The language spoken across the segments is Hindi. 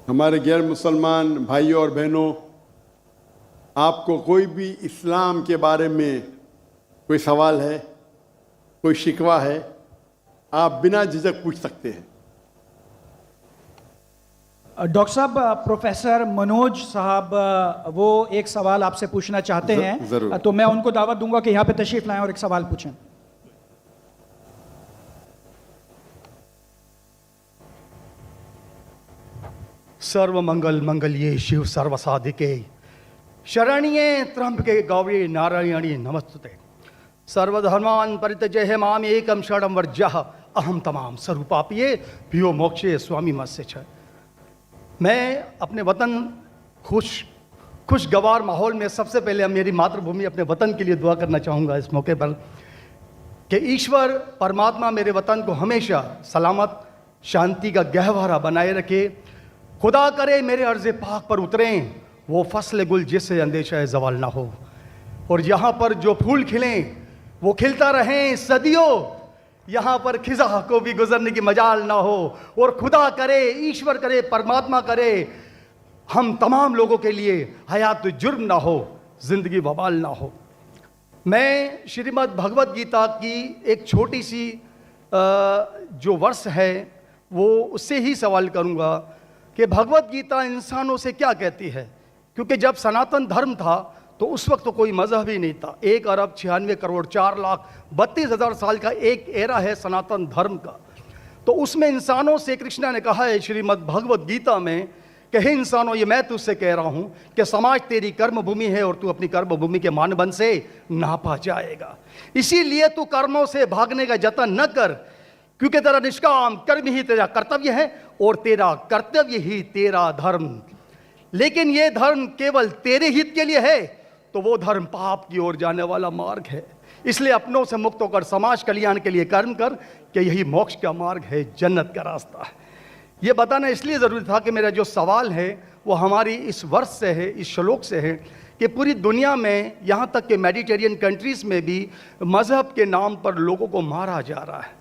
हमारे गैर मुसलमान भाइयों और बहनों, आपको कोई भी इस्लाम के बारे में कोई सवाल है, कोई शिकवा है, आप बिना झिझक पूछ सकते हैं। डॉक्टर साहब, प्रोफेसर मनोज साहब वो एक सवाल आपसे पूछना चाहते हैं। जरूर। तो मैं उनको दावत दूंगा कि यहाँ पे तशरीफ लाएं और एक सवाल पूछें। सर्व मंगल मंगल्ये शिव सर्व साधिके शरण्ये त्र्यंबके गौरी नारायणी नमस्तुते। सर्वधर्मान् परित्यज्य माम एकम शरणं वर्जः अहम तमाम स्वरूपापिये पियो मोक्षे स्वामी मत्स्य छ। मैं अपने वतन खुशगवार माहौल में सबसे पहले मेरी मातृभूमि अपने वतन के लिए दुआ करना चाहूँगा इस मौके पर कि ईश्वर परमात्मा मेरे वतन को हमेशा सलामत शांति का गहवारा बनाए रखे। खुदा करे मेरे अर्ज़ पाक पर उतरें वो फसल गुल जिससे अंदेशा जवाल ना हो, और यहाँ पर जो फूल खिलें वो खिलता रहें सदियों, यहाँ पर खिजा को भी गुजरने की मजाल ना हो। और खुदा करे, ईश्वर करे, परमात्मा करे हम तमाम लोगों के लिए हयात जुर्म ना हो, जिंदगी वबाल ना हो। मैं श्रीमद् भगवत गीता की एक छोटी सी जो वर्ष है वो उससे ही सवाल करूँगा कि भगवत गीता इंसानों से क्या कहती है। क्योंकि जब सनातन धर्म था तो उस वक्त तो कोई मजहब ही नहीं था। 1,96,4,32,000 साल का एक एरा है सनातन धर्म का। तो उसमें इंसानों से कृष्णा ने कहा है श्रीमद् भगवत गीता में कि हे इंसानों, ये मैं तुझसे कह रहा हूँ कि समाज तेरी कर्म भूमि है और तू अपनी कर्म भूमि के मानदंड से नापा जाएगा। इसीलिए तू कर्मों से भागने का जतन न कर, क्योंकि तेरा निष्काम कर्म ही तेरा कर्तव्य है और तेरा कर्तव्य ही तेरा धर्म। लेकिन ये धर्म केवल तेरे हित के लिए है तो वो धर्म पाप की ओर जाने वाला मार्ग है। इसलिए अपनों से मुक्त होकर समाज कल्याण के लिए कर्म कर कि यही मोक्ष का मार्ग है, जन्नत का रास्ता है। ये बताना इसलिए ज़रूरी था कि मेरा जो सवाल है वो हमारी इस वर्ष से है, इस श्लोक से है कि पूरी दुनिया में, यहाँ तक कि मेडिटेरियन कंट्रीज़ में भी मज़हब के नाम पर लोगों को मारा जा रहा है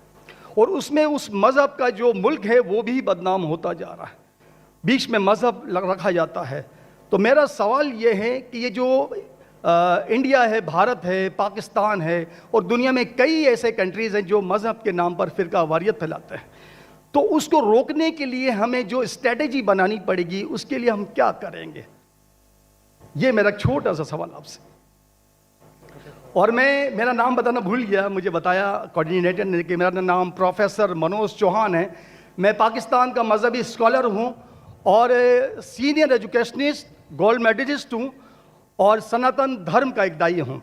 और उसमें उस मज़हब का जो मुल्क है वो भी बदनाम होता जा रहा है। बीच में मज़हब रखा जाता है। तो मेरा सवाल ये है कि ये जो इंडिया है, भारत है, पाकिस्तान है और दुनिया में कई ऐसे कंट्रीज़ हैं जो मज़हब के नाम पर फ़िरका वारियत फैलाते हैं, तो उसको रोकने के लिए हमें जो स्ट्रेटेजी बनानी पड़ेगी उसके लिए हम क्या करेंगे? ये मेरा छोटा सा सवाल आपसे। और मेरा नाम बताना भूल गया, मुझे बताया कोऑर्डिनेटर ने कि मेरा नाम प्रोफेसर मनोज चौहान है। मैं पाकिस्तान का मजहबी स्कॉलर हूँ और सीनियर एजुकेशनिस्ट, गोल्ड मेडलिस्ट हूँ और सनातन धर्म का एक दाई हूँ।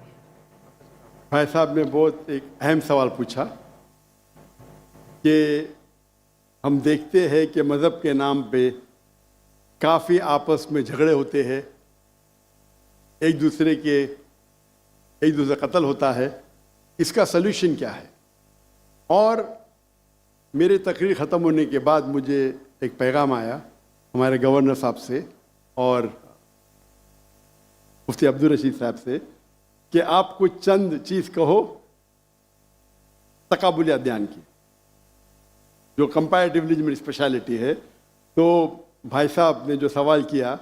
भाई साहब ने बहुत एक अहम सवाल पूछा कि हम देखते हैं कि मज़हब के नाम पे काफ़ी आपस में झगड़े होते हैं, एक दूसरे का कत्ल होता है। इसका सल्यूशन क्या है? और मेरे तकरीर ख़त्म होने के बाद मुझे एक पैगाम आया हमारे गवर्नर साहब से और मुफ्ती अब्दुल रशीद साहब से कि आप कुछ चंद चीज़ कहो तकाबुल अदयान की, जो कंपैरेटिवली मेरी स्पेशलिटी है। तो भाई साहब ने जो सवाल किया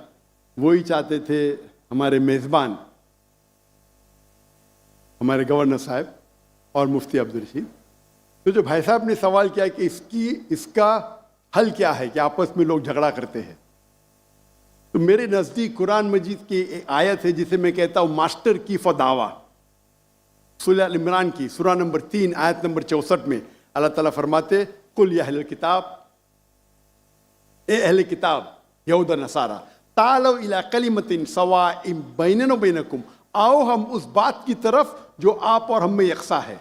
वही चाहते थे हमारे मेज़बान, हमारे गवर्नर साहब और मुफ्ती अब्दुल रशीद। तो जो भाई साहब ने सवाल किया कि इसका हल क्या है कि आपस में लोग झगड़ा करते हैं, तो मेरे नज़दीक कुरान मजीद की एक आयत है जिसे मैं कहता हूँ मास्टर की फदावा। सूरह अल इमरान की सूरह नंबर 3 आयत नंबर 64 में अल्लाह ताला फरमाते, कुल या अहले किताब, ए अहले किताब यहूद नसारा, तालव इला कलिमतिन सवाइम बैनना व बैनकुम, आओ हम उस बात की तरफ जो आप और हम में यकसा है।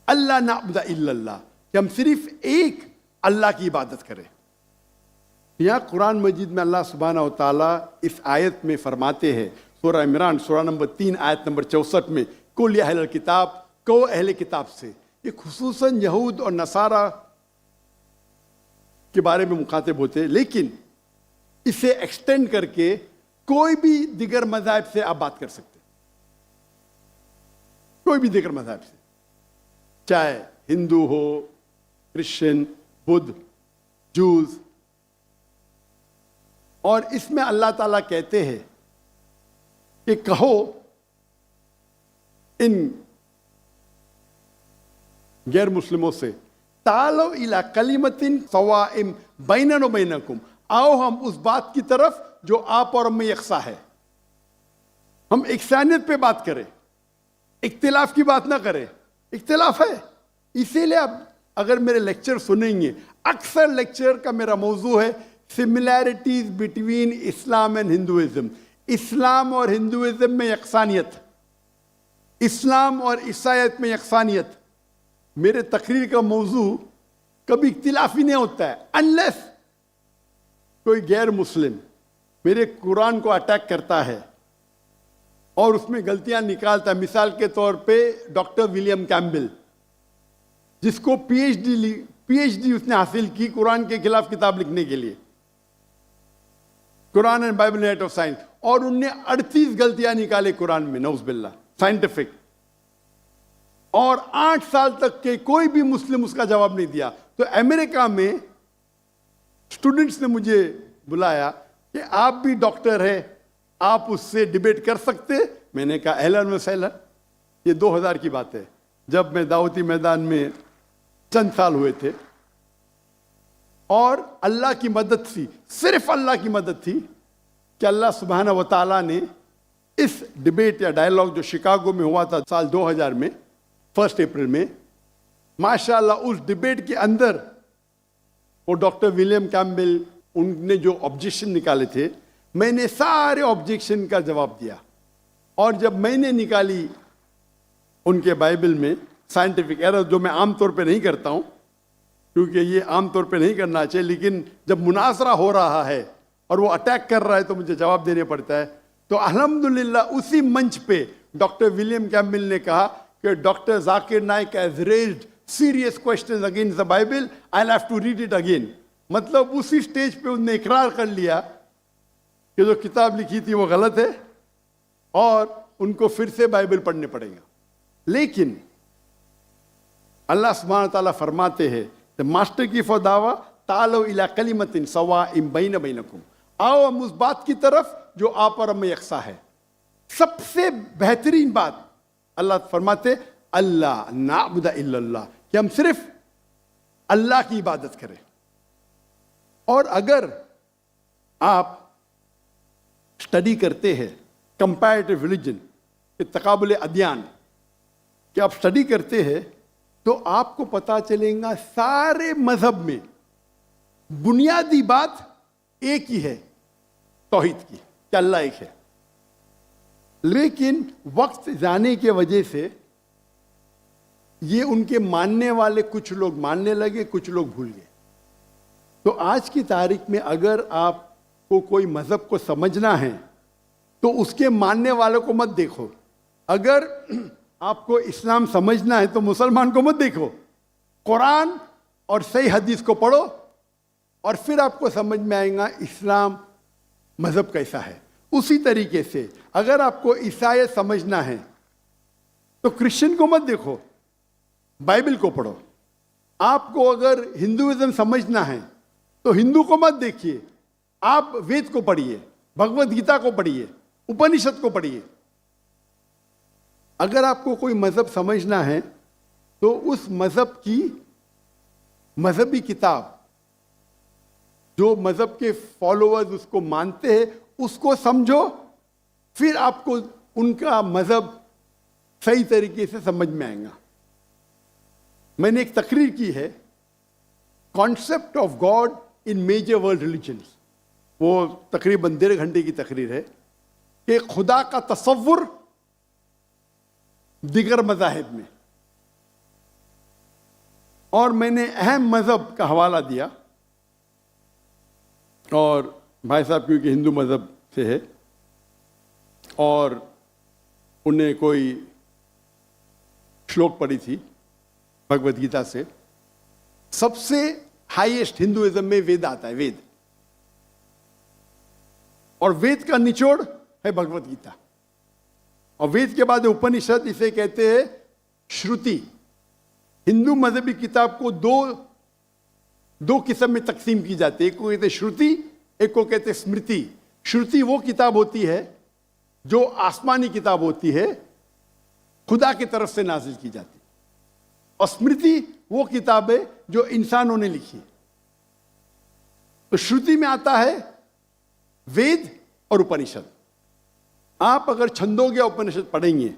अल्लाह नाबुदा इल्लल्लाह, कि हम सिर्फ एक अल्लाह की इबादत करें। यहाँ कुरान मजीद में अल्लाह सुब्हानहू व तआला इस आयत में फरमाते हैं, सूरह इमरान सूरह नंबर 3 आयत नंबर 64 में, कुल या अहले किताब, को अहले किताब से। ये खुसूसन यहूद और नसारा के बारे में मुखातिब होते हैं, लेकिन इसे एक्सटेंड करके कोई भी दिगर मज़हब से आप बात कर सकते, कोई भी दिगर मज़हब से, चाहे हिंदू हो, क्रिश्चियन, बुद्ध, जूस, और इसमें अल्लाह ताला कहते हैं कि कहो इन गैर मुस्लिमों से, तालो इला कलिमतिन सवाइम बैनना व बैनकुम, आओ हम उस बात की तरफ जो आप और हम में यकसा है। हम इकसानियत पे बात करें, इख्तिलाफ की बात ना करें। इख्तिलाफ है, इसीलिए आप अगर मेरे लेक्चर सुनेंगे, अक्सर लेक्चर का मेरा मौजू है similarities between Islam and Hinduism. इस्लाम और हिंदुइज्म में यकसानियत, इस्लाम और ईसाईयत में यकसानियत। मेरे तकरीर का मौजू कभी इख्तिलाफ ही नहीं होता है, अनलेस कोई गैर मुस्लिम मेरे कुरान को अटैक करता है और उसमें गलतियां निकालता है। मिसाल के तौर पे डॉक्टर विलियम कैम्बेल, जिसको पीएचडी उसने हासिल की कुरान के खिलाफ किताब लिखने के लिए, Quran and Bible net of science, और उनने 38 गलतियां निकाले कुरान में, नौज़ुबिल्लाह, साइंटिफिक। और 8 साल तक के कोई भी मुस्लिम उसका जवाब नहीं दिया। तो अमेरिका में स्टूडेंट्स ने मुझे बुलाया कि आप भी डॉक्टर हैं, आप उससे डिबेट कर सकते। मैंने कहा अहलन व सहलन। ये 2000 की बात है, जब मैं दावती मैदान में चंद साल हुए थे। और अल्लाह की मदद थी, सिर्फ अल्लाह की मदद थी कि अल्लाह सुब्हाना व तआला ने इस डिबेट या डायलॉग जो शिकागो में हुआ था साल 2000 में 1 अप्रैल में, माशाअल्लाह उस डिबेट के अंदर वो डॉक्टर विलियम कैम्बेल, उनने जो ऑब्जेक्शन निकाले थे, मैंने सारे ऑब्जेक्शन का जवाब दिया। और जब मैंने निकाली उनके बाइबल में साइंटिफिक एरर, जो मैं आमतौर पे नहीं करता हूं क्योंकि ये आमतौर पे नहीं करना चाहिए, लेकिन जब मुनाजरा हो रहा है और वो अटैक कर रहा है तो मुझे जवाब देने पड़ता है। तो अल्हम्दुलिल्लाह उसी मंच पे डॉक्टर विलियम कैम्बेल ने कहा कि doctor Zakir Naik has raised serious questions against the Bible, I will have to read it again. मतलब उसी स्टेज पे उन्होंने इकरार कर लिया कि जो किताब लिखी थी वो गलत है और उनको फिर से बाइबल पढ़ने पड़ेगा। लेकिन अल्लाह सुब्हानहू व तआला फरमाते हैं, द मास्टर की फदावा तालो इला कलिमतिन सवाइम बैन बैनकुम, आओ हम उस बात की तरफ जो आप और हम में यकसा है। सबसे बेहतरीन बात अल्लाह फरमाते अल्लाह नाबुदा इल्लल्लाह, कि हम सिर्फ अल्लाह की इबादत करें। और अगर आप स्टडी करते हैं कंपैरेटिव रिलीजन, तकाबुल अदयान, कि आप स्टडी करते हैं तो आपको पता चलेगा सारे मजहब में बुनियादी बात एक ही है, तौहीद की, कि अल्लाह एक है। लेकिन वक्त जाने के वजह से ये उनके मानने वाले कुछ लोग मानने लगे, कुछ लोग भूल गए। तो आज की तारीख में अगर आपको कोई मजहब को समझना है तो उसके मानने वालों को मत देखो। अगर आपको इस्लाम समझना है तो मुसलमान को मत देखो, कुरान और सही हदीस को पढ़ो और फिर आपको समझ में आएगा इस्लाम मजहब कैसा है। उसी तरीके से अगर आपको ईसाईयत समझना है तो क्रिश्चियन को मत देखो, बाइबल को पढ़ो। आपको अगर हिंदुइज्म समझना है तो हिंदू को मत देखिए, आप वेद को पढ़िए, भगवत गीता को पढ़िए, उपनिषद को पढ़िए। अगर आपको कोई मजहब समझना है तो उस मजहब की मजहबी किताब, जो मजहब के फॉलोअर्स उसको मानते हैं, उसको समझो, फिर आपको उनका मजहब सही तरीके से समझ में आएगा। मैंने एक तकरीर की है, concept of God in major world religions, वो तकरीबन 1.5 घंटे की तकरीर है कि खुदा का तसव्वुर दिगर मज़ाहिब में। और मैंने अहम मजहब का हवाला दिया, और भाई साहब क्योंकि हिंदू मजहब से है और उन्हें कोई श्लोक पढ़ी थी भगवत गीता से। सबसे हाईएस्ट हिंदुइज्म में वेद आता है, वेद, और वेद का निचोड़ है भगवत गीता। और वेद के बाद उपनिषद, इसे कहते हैं श्रुति। हिंदू मजहबी किताब को दो किस्म में तकसीम की जाती है, एक को कहते हैं श्रुति, एक को कहते हैं स्मृति। श्रुति वो किताब होती है जो आसमानी किताब होती है, खुदा की तरफ से नाजिल की जाती है, और स्मृति वो किताब है जो इंसानों ने लिखी है। तो श्रुति में आता है वेद और उपनिषद। आप अगर छंदोग्य उपनिषद पढ़ेंगे,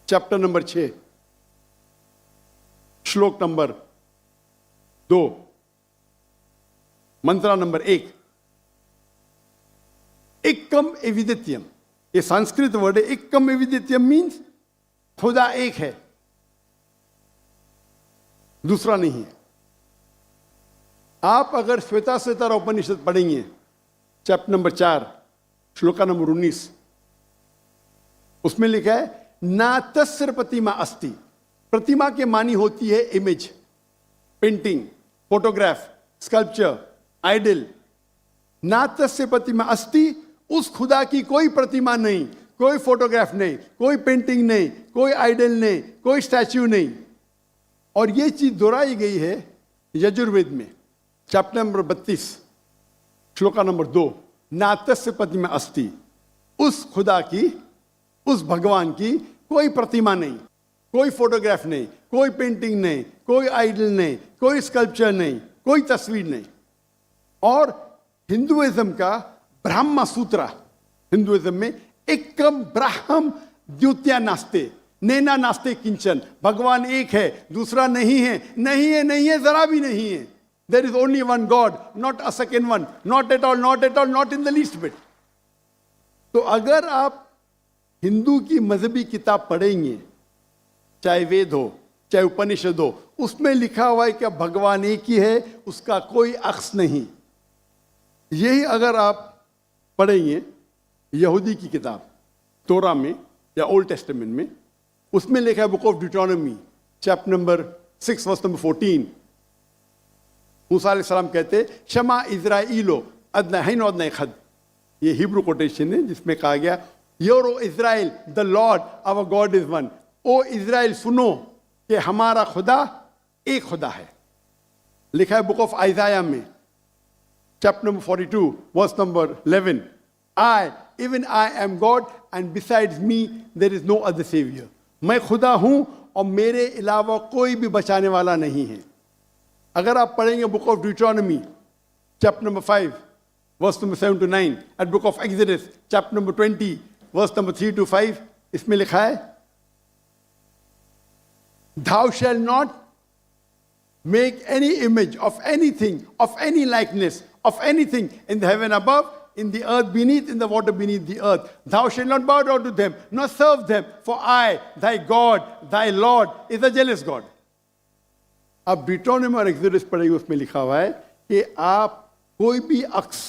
चैप्टर नंबर 6 श्लोक नंबर 2, मंत्रा नंबर 1, एकम एविदित्यम, ये संस्कृत वर्ड है। एकम एविदित्यम मीन्स खुदा एक है, दूसरा नहीं है। आप अगर श्वेताश्वेतर उपनिषद पढ़ेंगे, चैप्टर नंबर 4 श्लोका नंबर 19, उसमें लिखा है ना तस्य प्रतिमा अस्ति। प्रतिमा के मानी होती है image, painting, photograph, sculpture, idol. ना तस्य प्रतिमा अस्ति, उस खुदा की कोई प्रतिमा नहीं, कोई फोटोग्राफ नहीं, कोई पेंटिंग नहीं, कोई आइडल नहीं, कोई स्टैच्यू नहीं। और ये चीज दोहराई गई है यजुर्वेद में, चैप्टर नंबर 32 श्लोका नंबर 2, ना तस्य प्रतिमा अस्ति, उस खुदा की, उस भगवान की कोई प्रतिमा नहीं, कोई फोटोग्राफ नहीं, कोई पेंटिंग नहीं, कोई आइडल नहीं, कोई स्कल्पचर नहीं, कोई तस्वीर नहीं। और हिंदुइज्म का ब्रह्म सूत्र, हिंदुइज्म में एकम ब्राह्म द्वितीया नास्ते, नैना नास्ते किंचन, भगवान एक है, दूसरा नहीं है, नहीं है, नहीं है, जरा भी नहीं है। There is only one God, not a second one, not at all, not at all, not in the least bit. तो अगर आप हिंदू की मजहबी किताब पढ़ेंगे, चाहे वेद हो, चाहे उपनिषद हो, उसमें लिखा हुआ है कि भगवान एक ही है, उसका कोई अक्स नहीं। यही अगर आप पढ़ेंगे यहूदी की किताब तोरा में या ओल्ड टेस्टामेंट में, उसमें लिखा है book of Deuteronomy chapter number 6 verse number 14, मूसा अलैहिस्सलाम कहते शमा इज़राइलो अदनहैन अदनै खद। ये हिब्रू कोटेशन है जिसमें कहा गया your O Israel the Lord our God is one. O Israel सुनो कि हमारा खुदा एक खुदा है। लिखा है बुक ऑफ आइज़ाया में chapter number 42 verse number 11, I even I am God and besides me there is no other saviour. मैं खुदा हूं और मेरे अलावा कोई भी बचाने वाला नहीं है। अगर आप पढ़ेंगे book of Deuteronomy chapter number 5 verse number 7 to 9, at book of Exodus chapter number 20 verse number 3 to 5, इसमें लिखा है thou shall not make any image of anything, of any likeness, of anything in the heaven above, in the earth beneath, in the water beneath the earth. Thou shalt not bow down to them, nor serve them, for I, thy God, thy Lord, is a jealous God. अब ड्यूटोनॉमी और एक्सोडस पढ़ेंगे, उसमें लिखा हुआ है कि आप कोई भी अक्स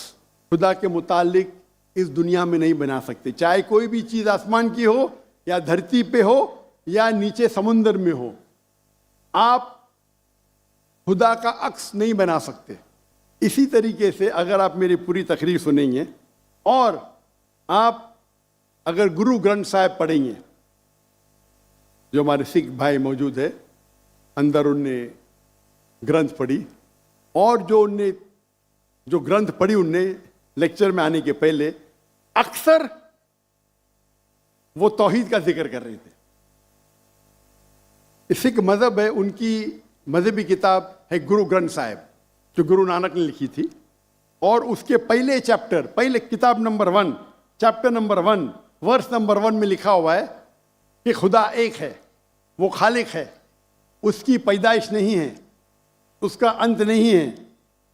खुदा के मुतालिक इस दुनिया में नहीं बना सकते, चाहे कोई भी चीज आसमान की हो या धरती पे हो या नीचे समुद्र में हो। आप खुदा का अक्स नहीं बना सकते। इसी तरीके से अगर आप मेरी पूरी तकरीर सुनेंगे और आप अगर गुरु ग्रंथ साहिब पढ़ेंगे, जो हमारे सिख भाई मौजूद है अंदर, उनने ग्रंथ पढ़ी, और जो ग्रंथ पढ़ी उनने लेक्चर में आने के पहले अक्सर वो तौहीद का जिक्र कर रहे थे। सिख मजहब है, उनकी मजहबी किताब है गुरु ग्रंथ साहिब, जो गुरु नानक ने लिखी थी। और उसके पहले चैप्टर, पहले किताब number 1 chapter number 1 verse number 1 में लिखा हुआ है कि खुदा एक है, वो खालिक है, उसकी पैदाइश नहीं है, उसका अंत नहीं है,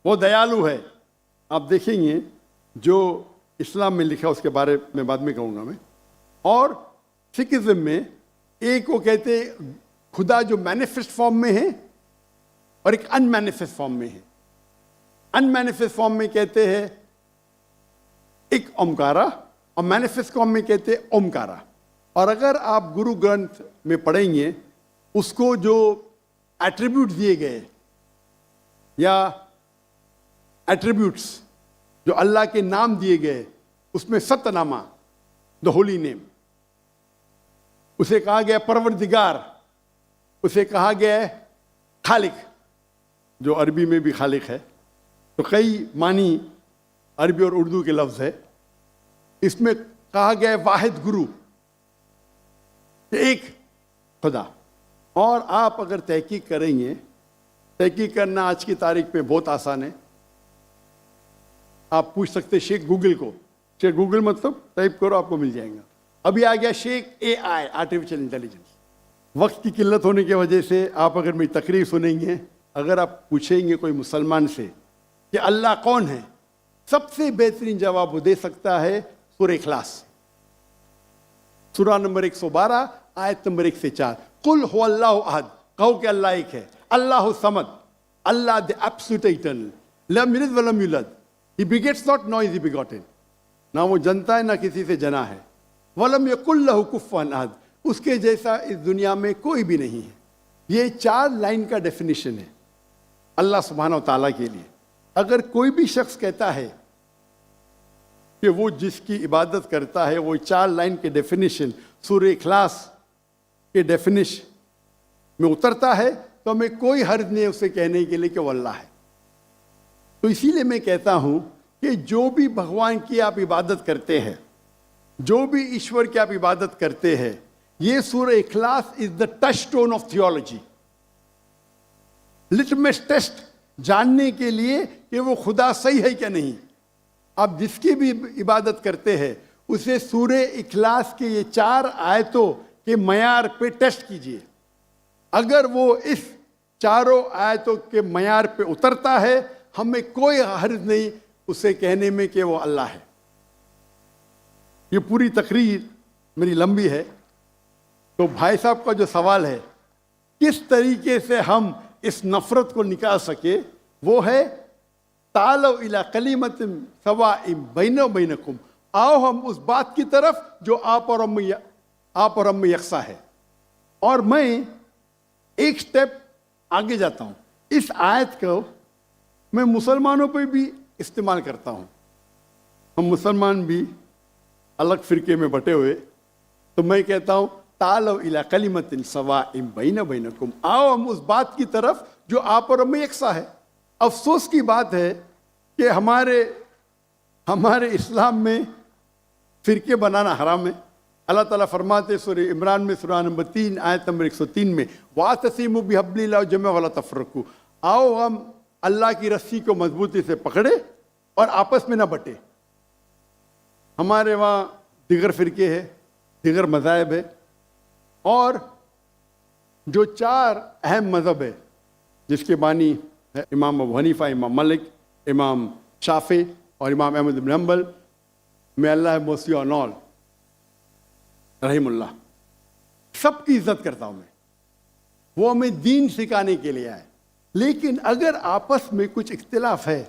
वो दयालु है। आप देखेंगे जो इस्लाम में लिखा उसके बारे में बाद में कहूँगा मैं। और सिखिज्म में एक वो कहते खुदा जो मैनिफेस्ट फॉर्म में है और एक अनमैनिफेस्ट फॉर्म में है। अनमैनिफेस्ट फॉर्म में कहते हैं एक ओमकारा और मैनिफेस्ट फॉर्म में कहते हैं ओमकारा। और अगर आप गुरु ग्रंथ में पढ़ेंगे, उसको जो एट्रीब्यूट दिए गए या एट्रीब्यूट्स जो अल्लाह के नाम दिए गए, उसमें सतनामा, द होली नेम, उसे कहा गया परवरदिगार, उसे कहा गया है खालिक, जो अरबी में भी खालिक है, तो कई मानी अरबी और उर्दू के लफ्ज है। इसमें कहा गया है वाहिद गुरु, एक खुदा। और आप अगर तहकीक करेंगे, तहकीक करना आज की तारीख में बहुत आसान है। आप पूछ सकते शेख गूगल को, शेख गूगल मतलब टाइप करो आपको मिल जाएगा। अभी आ गया शेख AI, आर्टिफिशियल इंटेलिजेंस। वक्त की किल्लत होने की वजह से आप अगर मेरी तकरीर सुनेंगे, अगर आप पूछेंगे कोई मुसलमान से कि अल्लाह कौन है, सबसे बेहतरीन जवाब वो दे सकता है सूरह इखलास, सूरा नंबर 112 आयत नंबर 1 से 4। कुल हुवल्लाहु अहद, कहो कि अल्लाह एक है। अल्लाहु समद, अल्लाह द एब्सोल्यूट इटर्नल, लम यलिद व लम यूलद, ही बिगेट्स नॉट, नॉ इज ही बिगॉटेन, ना वो जनता है ना किसी से जना है। वलम यकुल लहु कुफुवन अहद, उसके जैसा इस दुनिया में कोई भी नहीं है। ये 4 लाइन का डेफिनेशन है अल्लाह सुब्हानहू व तआला के लिए। अगर कोई भी शख्स कहता है कि वो जिसकी इबादत करता है वो 4 लाइन के डेफिनेशन सूरह इखलास के डेफिनेशन में उतरता है, तो हमें कोई हर्ज नहीं उसे कहने के लिए कि वो अल्लाह है। तो इसीलिए मैं कहता हूं कि जो भी भगवान की आप इबादत करते हैं, जो भी ईश्वर की आप इबादत करते हैं, ये सूरह इखलास is the touchstone of theology, litmus test जानने के लिए कि वो खुदा सही है क्या नहीं। आप जिसकी भी इबादत करते हैं उसे सूरह इखलास के ये 4 आयतों के मयार पे टेस्ट कीजिए। अगर वो इस 4 आयतों के मयार पे उतरता है, हमें कोई हर्ज नहीं उसे कहने में कि वो अल्लाह है। ये पूरी तकरीर मेरी लंबी है, तो भाई साहब का जो सवाल है किस तरीके से हम इस नफरत को निकाल सके, वो है तालो इला कलिमतिन सवाइम बैना बैनकुम, आओ हम उस बात की तरफ जो आप और हम में यकसा है। और मैं एक स्टेप आगे जाता हूं। इस आयत को मैं मुसलमानों पर भी इस्तेमाल करता हूं। हम मुसलमान भी अलग फिरके में बटे हुए, तो मैं कहता हूं तालो इला कलिमतिन सवाइम बैना बैनकुम, आओ हम उस बात की तरफ जो आप और हम में यकसा है। अफसोस की बात है कि हमारे इस्लाम में फिरके बनाना हराम है। अल्लाह ताला फरमाते सूरह इमरान में सूरा नंबर 3 आयत नंबर 103 में, वातसिमु बिहब्लिल्लाहि जमीअन वला तफरकू, आओ हम अल्लाह की रस्सी को मजबूती से पकड़े और आपस में ना बटे। हमारे वहाँ दिगर फिरके है, दिगर मज़ाहिब है, और जो 4 अहम मज़हब है जिसके बानी है इमाम अबू हनीफा, इमाम मलिक, इमाम शाफी और इमाम अहमद इब्न हंबल, मे अल्लाह मोसी और नॉल रहीमुल्लाह, सबकी इज्जत करता हूँ मैं। वो हमें दीन सिखाने के लिए आए। लेकिन अगर आपस में कुछ इख्तिलाफ है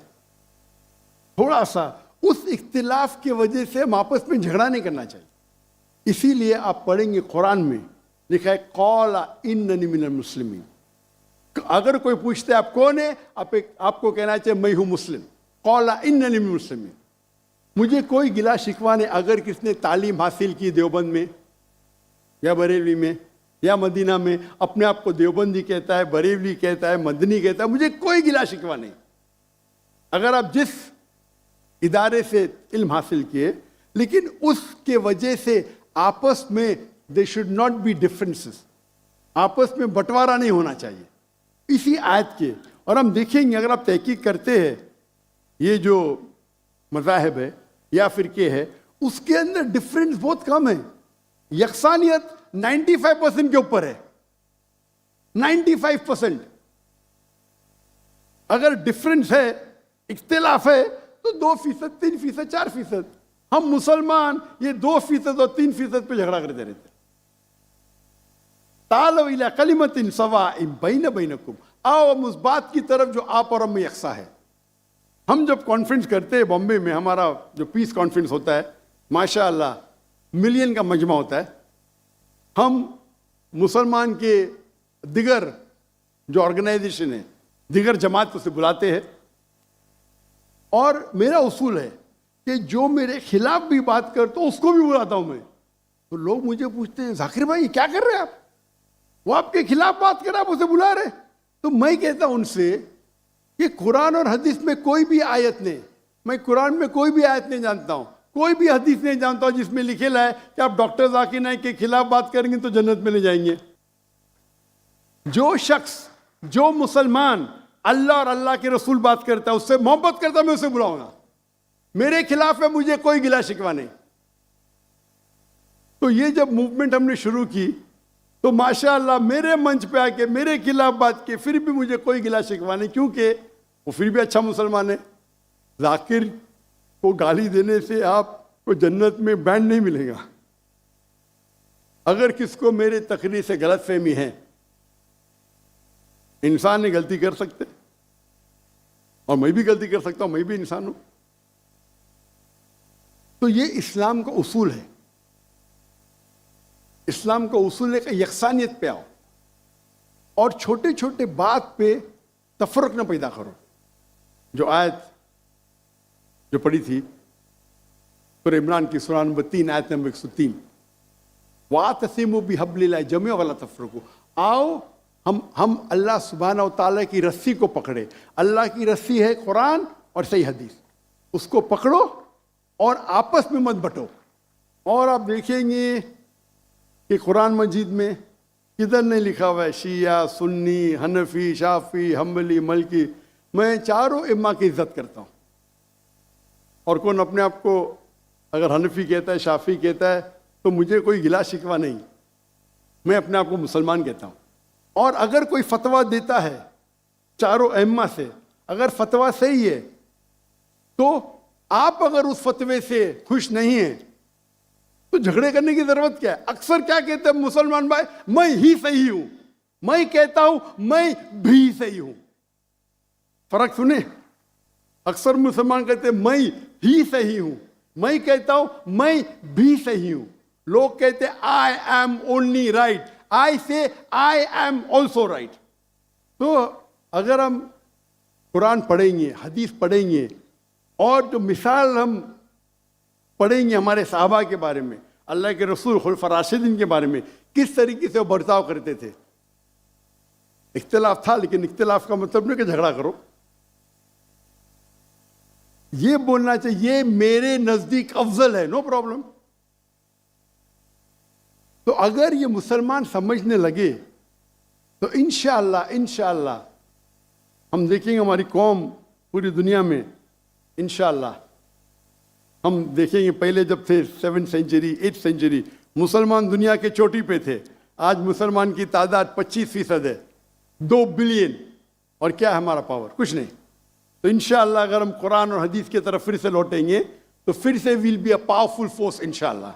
थोड़ा सा, उस इख्तिलाफ की वजह से हम आपस में झगड़ा नहीं करना चाहिए। इसीलिए आप पढ़ेंगे कुरान में लिखा है कौला इन्ननी मिनल मुस्लिमीन। अगर कोई पूछते आप कौन है, आपको कहना चाहिए मैं हूं मुस्लिम। कौला इन्ननी मिनल मुस्लिमीन। मुझे कोई गिला शिकवा नहीं अगर किसने तालीम हासिल की देवबंद में या बरेलवी में या मदीना में, अपने आप को देवबंदी कहता है, बरेलवी कहता है, मदनी कहता है, मुझे कोई गिला शिकवा नहीं। अगर आप जिस इदारे से इल्म हासिल किए, लेकिन उसके वजह से आपस में they should not be differences, आपस में बंटवारा नहीं होना चाहिए इसी आयत के। और हम देखेंगे अगर आप तहकीक करते हैं ये जो मज़ाहिब है या फिरके है, उसके अंदर डिफरेंस बहुत कम है। यकसानियत 95% के ऊपर है, 95%। अगर डिफरेंस है, इख्तिलाफ है, तो 2%, 3%, 4%। हम मुसलमान ये 2% और 3% पे झगड़ा करते रहते। तालो इला कलिमतिन सवाइम बैना बैनकुम, आओ हम उस बात की तरफ जो आप और हम में यकसा है। हम जब कॉन्फ्रेंस करते हैं बॉम्बे में, हमारा जो पीस कॉन्फ्रेंस होता है, माशाअल्लाह मिलियन का मजमा होता है। हम मुसलमान के दिगर जो ऑर्गेनाइजेशन है, दिगर जमात को से बुलाते हैं, और मेरा उसूल है कि जो मेरे खिलाफ भी बात करता हूं उसको भी बुलाता हूं मैं। तो लोग मुझे पूछते हैं जाकिर भाई क्या कर रहे हैं आप, वो आपके खिलाफ बात कर रहे, आप उसे बुला रहे। तो मैं कहता हूं उनसे कि कुरान और हदीस में कोई भी आयत नहीं, मैं कुरान में कोई भी आयत नहीं जानता हूं, कोई भी हदीस नहीं जानता हूं जिसमें लिखेला है कि आप डॉक्टर जाकिर नाइक के खिलाफ बात करेंगे तो जन्नत में ले जाएंगे। जो शख्स, जो मुसलमान अल्लाह और अल्लाह के रसूल बात करता है, उससे मोहब्बत करता है, मैं उसे बुलाऊंगा। मेरे खिलाफ है, मुझे कोई गिला शिकवा नहीं। तो ये जब मूवमेंट हमने शुरू की तो माशाअल्लाह मेरे मंच पे आके मेरे खिलाफ बात की, फिर भी मुझे कोई गिला शिकवा नहीं, क्योंकि वो फिर भी अच्छा मुसलमान है। जाकिर को गाली देने से आपको जन्नत में बैंड नहीं मिलेगा। अगर किसको मेरे तकरीर से गलतफहमी है, इंसान ने गलती कर सकते और मैं भी गलती कर सकता हूं, मैं भी इंसान हूं। तो ये इस्लाम का उसूल है। इस्लाम का उसूल है कि यकसानियत पे आओ और छोटे छोटे बात पे तफरक न पैदा करो। जो आयत जो पढ़ी थी सूरह इमरान की सूरह नंबर 3 आयत नंबर 103, वातसिमु बिहब्लिल्लाह जमीअन वला तफरकू। आओ हम अल्लाह सुब्हानहू व तआला की रस्सी को पकड़े। अल्लाह की रस्सी है कुरान और सही हदीस, उसको पकड़ो और आपस में मत बंटो। और आप देखेंगे कि कुरान मजीद में किधर नहीं लिखा हुआ है शिया, सुन्नी, हनफी, शाफी, हम्बली, मलकी। मैं चारों इम्मा की इज्जत करता हूँ। और कौन अपने आप को अगर हनफी कहता है, शाफी कहता है, तो मुझे कोई गिला शिकवा नहीं, मैं अपने आप को मुसलमान कहता हूँ। और अगर कोई फतवा देता है चारों अइम्मा से, अगर फतवा सही है तो आप अगर उस फतवे से खुश नहीं हैं तो झगड़े करने की जरूरत क्या है। अक्सर क्या कहते हैं मुसलमान भाई, मैं ही सही हूं, मैं कहता हूं मैं भी सही हूं। फर्क सुने, अक्सर मुसलमान कहते हैं मैं ही सही हूं, मैं कहता हूं मैं भी सही हूं। लोग कहते हैं आई एम ओनली राइट, आई से आई एम ऑल्सो राइट। तो अगर हम कुरान पढ़ेंगे, हदीस पढ़ेंगे और जो मिसाल हम पढ़ेंगे हमारे साहबा के बारे में, अल्लाह के रसूल खुलफा राशिदीन के बारे में, किस तरीके से वो बर्ताव करते थे। इख्तिलाफ था, लेकिन इख्तिलाफ का मतलब नहीं कि झगड़ा करो। ये बोलना चाहिए ये मेरे नजदीक अफजल है, नो प्रॉब्लम। तो अगर ये मुसलमान समझने लगे तो इंशाअल्लाह हम देखेंगे हमारी कौम पूरी दुनिया में, इंशाअल्लाह हम देखेंगे। पहले जब थे 7th सेंचुरी 8th सेंचुरी मुसलमान दुनिया के चोटी पे थे, आज मुसलमान की तादाद 25% है, 2 बिलियन। और क्या है हमारा पावर? कुछ नहीं। तो इंशाअल्लाह अगर हम कुरान और हदीस की तरफ फिर से लौटेंगे तो फिर से will be a powerful force इंशाअल्लाह।